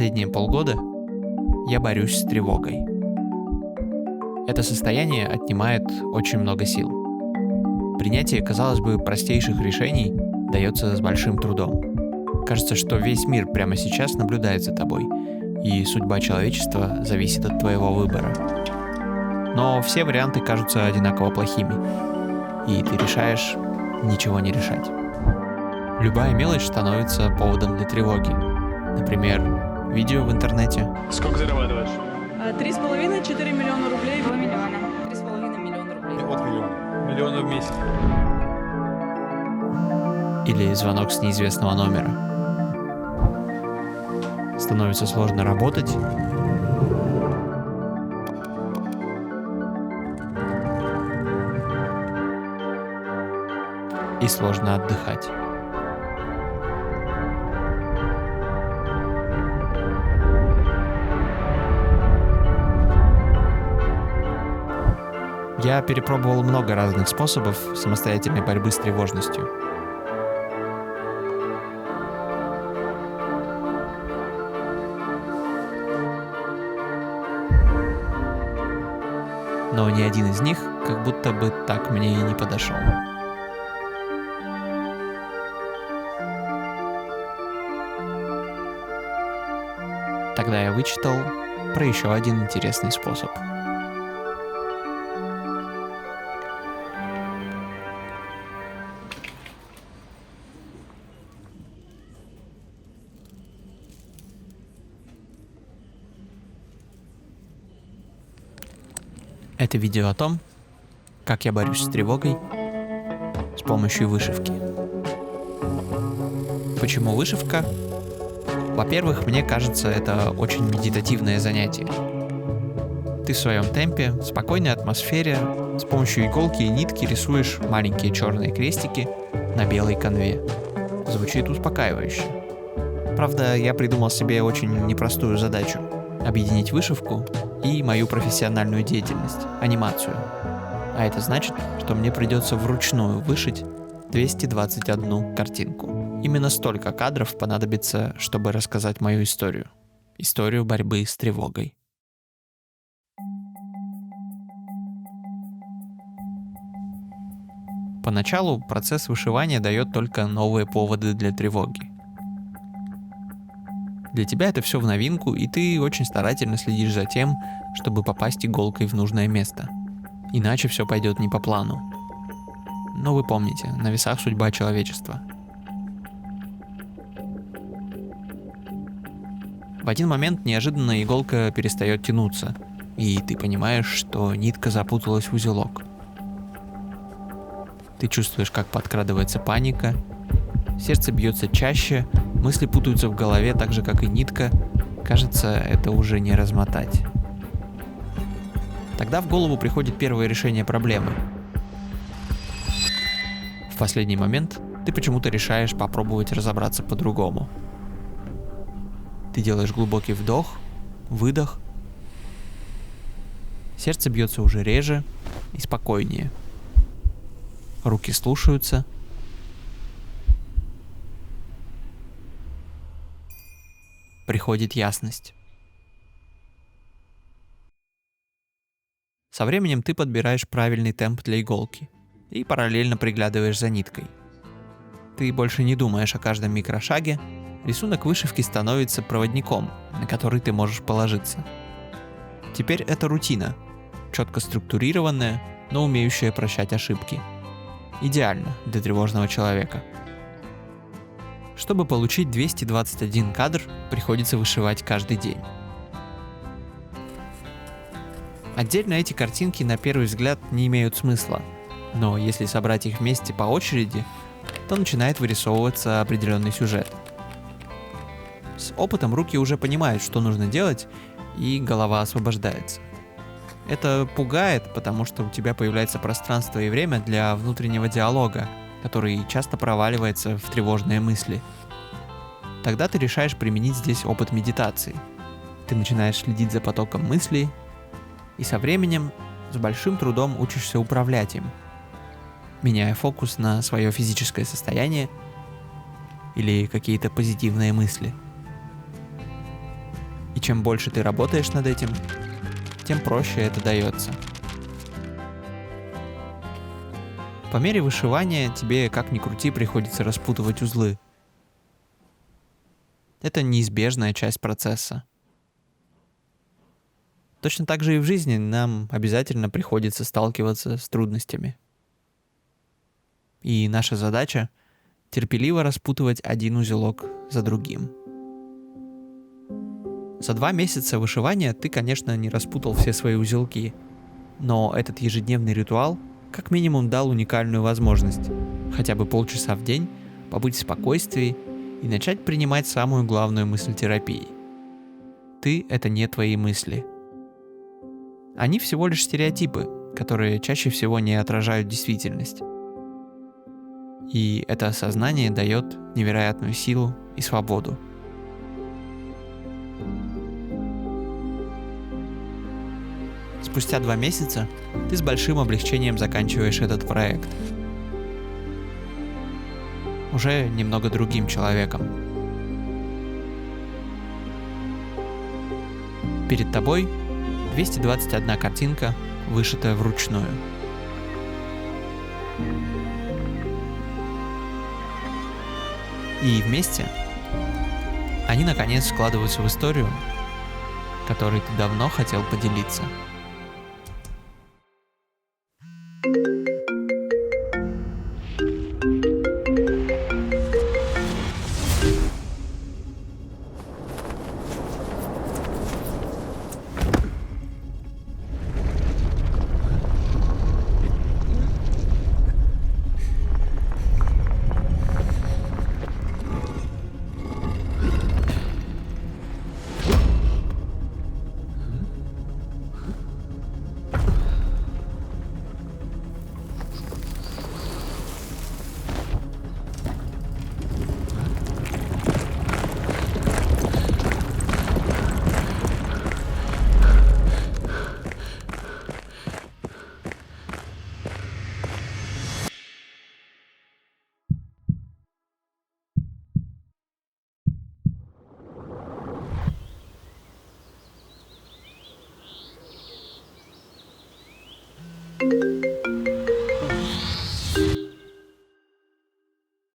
Последние полгода я борюсь с тревогой. Это состояние отнимает очень много сил. Принятие, казалось бы, простейших решений дается с большим трудом. Кажется, что весь мир прямо сейчас наблюдает за тобой, и судьба человечества зависит от твоего выбора. Но все варианты кажутся одинаково плохими, и ты решаешь ничего не решать. Любая мелочь становится поводом для тревоги. Например, видео в интернете. Сколько зарабатываешь? 3,5-4 миллиона рублей. 2 миллиона. 3,5 миллиона рублей. От миллиона. Миллиона в месяц. Или звонок с неизвестного номера. Становится сложно работать. И сложно отдыхать. Я перепробовал много разных способов самостоятельной борьбы с тревожностью. Но ни один из них как будто бы так мне и не подошел. Тогда я вычитал про еще один интересный способ. Это видео о том, как я борюсь с тревогой с помощью вышивки. Почему вышивка? Во-первых, мне кажется, это очень медитативное занятие. Ты в своем темпе, в спокойной атмосфере, с помощью иголки и нитки рисуешь маленькие черные крестики на белой канве. Звучит успокаивающе. Правда, я придумал себе очень непростую задачу – объединить вышивку и мою профессиональную деятельность – анимацию. А это значит, что мне придется вручную вышить 221 картинку. Именно столько кадров понадобится, чтобы рассказать мою историю. Историю борьбы с тревогой. Поначалу процесс вышивания дает только новые поводы для тревоги. Для тебя это все в новинку, и ты очень старательно следишь за тем, чтобы попасть иголкой в нужное место. Иначе все пойдет не по плану. Но вы помните, на весах судьба человечества. В один момент неожиданно иголка перестает тянуться, и ты понимаешь, что нитка запуталась в узелок. Ты чувствуешь, как подкрадывается паника, сердце бьется чаще, мысли путаются в голове так же, как и нитка. Кажется, это уже не размотать. Тогда в голову приходит первое решение проблемы. В последний момент ты почему-то решаешь попробовать разобраться по-другому. Ты делаешь глубокий вдох, выдох. Сердце бьется уже реже и спокойнее. Руки слушаются. Приходит ясность. Со временем ты подбираешь правильный темп для иголки и параллельно приглядываешь за ниткой. Ты больше не думаешь о каждом микрошаге. Рисунок вышивки становится проводником, на который ты можешь положиться. Теперь это рутина, четко структурированная, но умеющая прощать ошибки. Идеально для тревожного человека. Чтобы получить 221 кадр, приходится вышивать каждый день. Отдельно эти картинки на первый взгляд не имеют смысла, но если собрать их вместе по очереди, то начинает вырисовываться определенный сюжет. С опытом руки уже понимают, что нужно делать, и голова освобождается. Это пугает, потому что у тебя появляется пространство и время для внутреннего диалога, который часто проваливается в тревожные мысли. Тогда ты решаешь применить здесь опыт медитации. Ты начинаешь следить за потоком мыслей, и со временем с большим трудом учишься управлять им, меняя фокус на свое физическое состояние или какие-то позитивные мысли. И чем больше ты работаешь над этим, тем проще это дается. По мере вышивания тебе, как ни крути, приходится распутывать узлы. Это неизбежная часть процесса. Точно так же и в жизни нам обязательно приходится сталкиваться с трудностями. И наша задача — терпеливо распутывать один узелок за другим. За 2 месяца вышивания ты, конечно, не распутал все свои узелки, но этот ежедневный ритуал как минимум дал уникальную возможность хотя бы полчаса в день побыть в спокойствии и начать принимать самую главную мысль терапии. Ты — это не твои мысли. Они всего лишь стереотипы, которые чаще всего не отражают действительность. И это осознание дает невероятную силу и свободу. Спустя 2 месяца ты с большим облегчением заканчиваешь этот проект. Уже немного другим человеком. Перед тобой 221 картинка, вышитая вручную. И вместе они наконец складываются в историю, которой ты давно хотел поделиться.